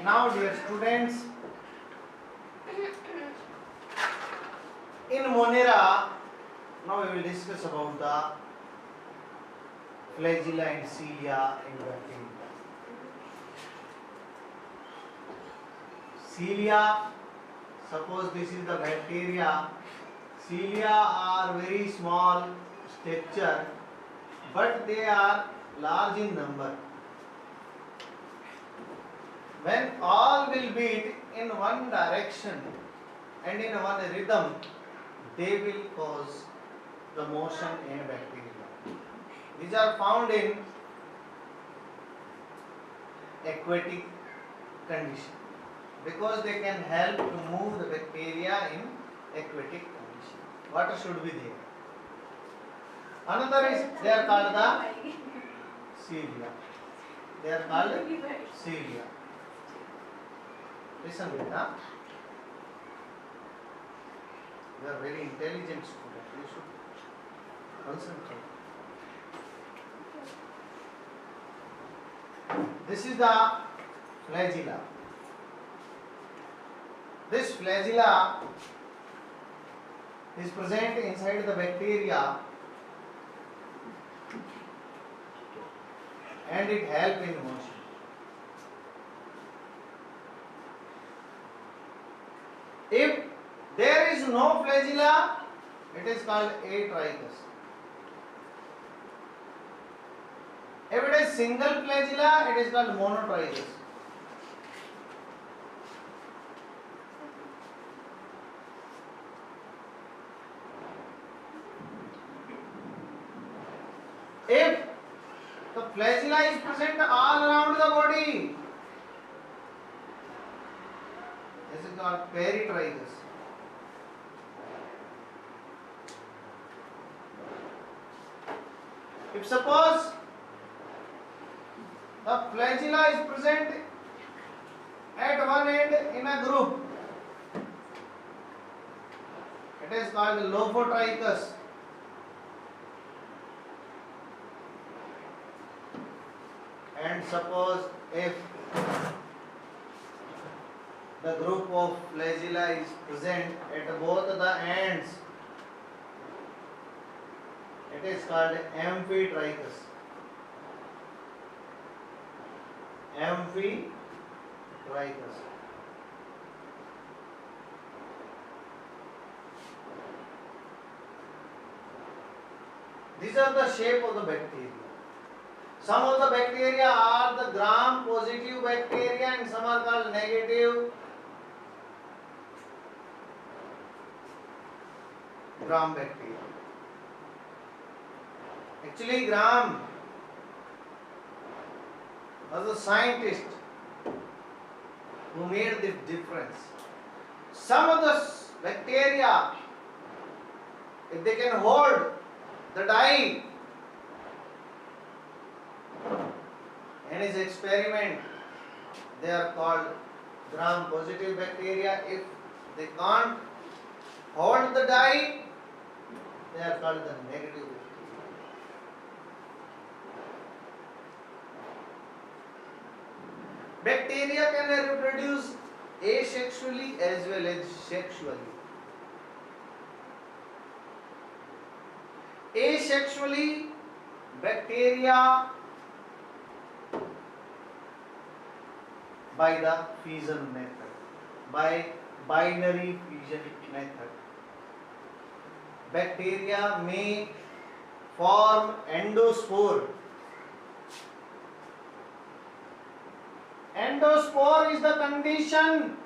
Now, dear students, in Monera, now we will discuss about the flagella and cilia in bacteria. Cilia, suppose this is the bacteria. Cilia are very small structure, but they are large in number. When all will beat in one direction and in one rhythm, they will cause the motion in bacteria. These are found in aquatic condition because they can help to move the bacteria in aquatic condition. Water should be there. Another is, they are called the cilia. They are called cilia. Listen, beta. You are very intelligent student. You should concentrate. This is the flagella. This flagella is present inside the bacteria and it helps in motion. If there is no flagella, it is called atrichous. If it is single flagella, it is called monotrichous. If the flagella is present all around the body, this is called peritrichous. If suppose the flagella is present at one end in a group, it is called lophotrichous. And suppose if the group of flagella is present at both the ends, it is called amphitrichous. Amphitrichous. These are the shape of the bacteria. Some of the bacteria are the gram positive bacteria and some are called negative gram bacteria. Actually, Gram was a scientist who made this difference. Some of the bacteria, if they can hold the dye in his experiment, they are called gram positive bacteria. If they can't hold the dye, they are called the negative bacteria. Bacteria can reproduce asexually as well as sexually. Asexually, bacteria by the fission method, by binary fission method. Bacteria may form endospore. Endospore is the condition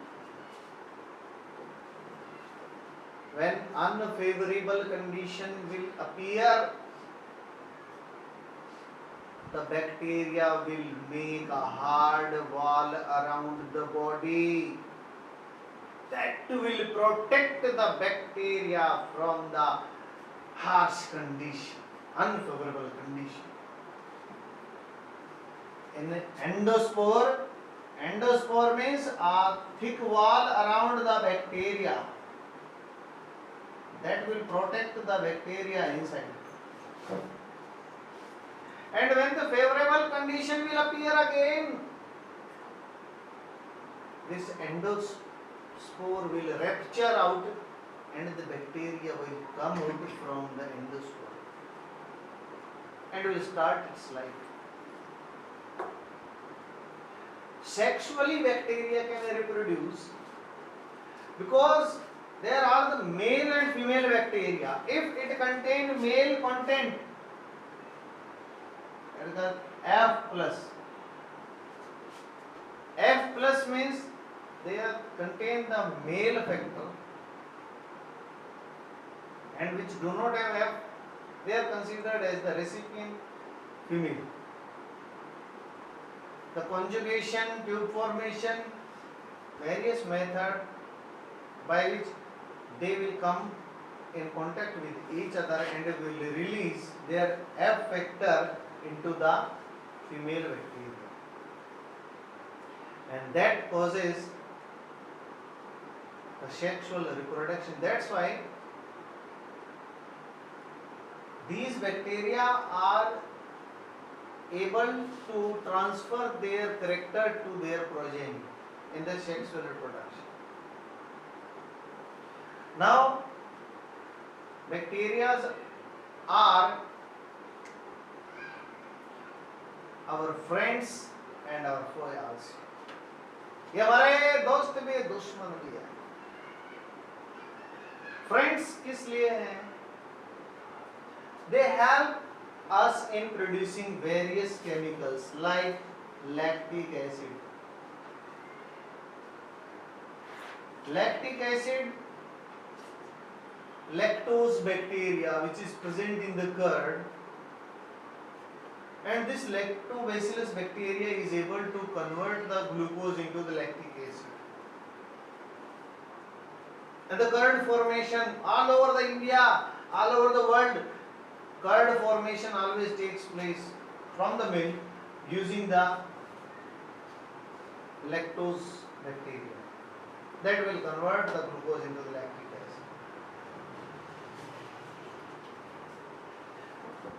when unfavorable condition will appear. The bacteria will make a hard wall around the body that will protect the bacteria from the harsh condition, unfavorable condition. In endospore means a thick wall around the bacteria that will protect the bacteria inside. And when the favorable condition will appear again, this endospore will rupture out and the bacteria will come out from the endospore and will start its life. Sexually, bacteria can reproduce because there are the male and female bacteria. If it contains male content, that is the F plus. F plus means they contain the male factor, and which do not have F, they are considered as the recipient female. The conjugation, tube formation, various methods by which they will come in contact with each other and will release their F factor into the female bacteria, and that causes the sexual reproduction. That's why these bacteria are able to transfer their character to their progeny in the sexual reproduction. Now, bacteria are our friends and our foe also. ये हमारे दोस्त भी दुश्मन भी है. Friends किस लिए हैं? They help us in producing various chemicals like lactic acid. Lactic acid, lactose bacteria which is present in the curd, and this lactobacillus bacteria is able to convert the glucose into the lactic acid. And the curd formation all over the India, all over the world, curd formation always takes place from the milk using the lactose bacteria that will convert the glucose into the lactic acid.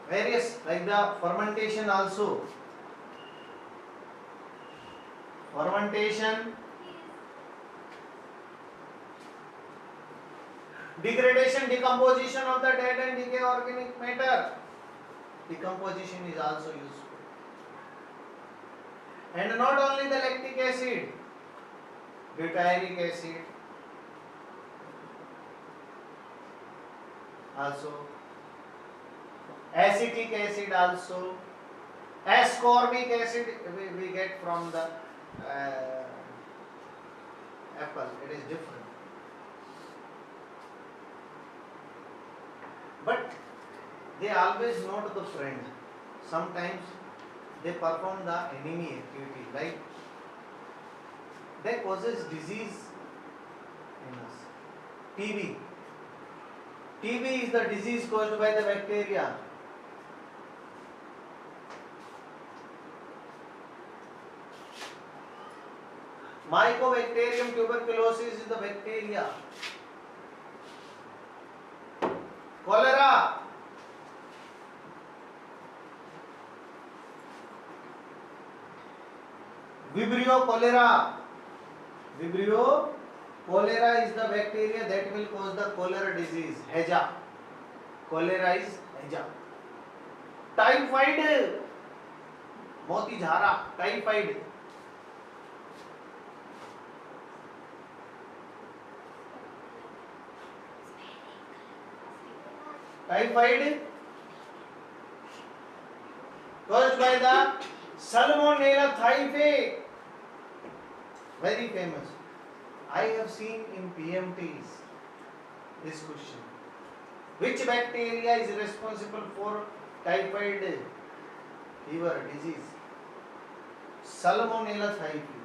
Various like the fermentation also. Fermentation, degradation, decomposition of the dead and decay organic matter. Decomposition is also useful. And not only the lactic acid, butyric acid also, acetic acid also, ascorbic acid we get from the apple. It is different. But they always not the friend. Sometimes they perform the enemy activity, like that causes disease in us. TB. TB is the disease caused by the bacteria. Mycobacterium tuberculosis is the bacteria. Cholera. Vibrio cholera. Vibrio cholera is the bacteria that will cause the cholera disease. Heja. Cholera is Heja. Typhoid. Moti jhara. Typhoid. Typhoid caused by the Salmonella typhi. Very famous. I have seen in PMTs this question. Which bacteria is responsible for typhoid fever disease? Salmonella typhi.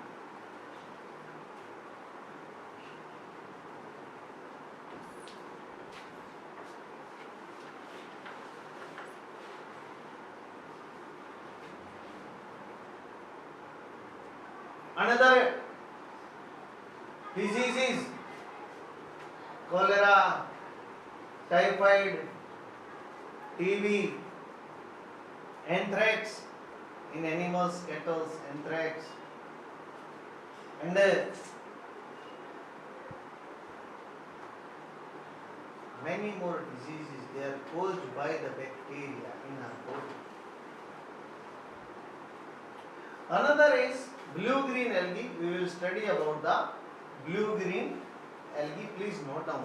Another diseases, cholera, typhoid, TB, anthrax in animals, cattle, anthrax, and many more diseases, they are caused by the bacteria in our body. Another is blue-green algae. We will study about the blue-green algae. Please note down.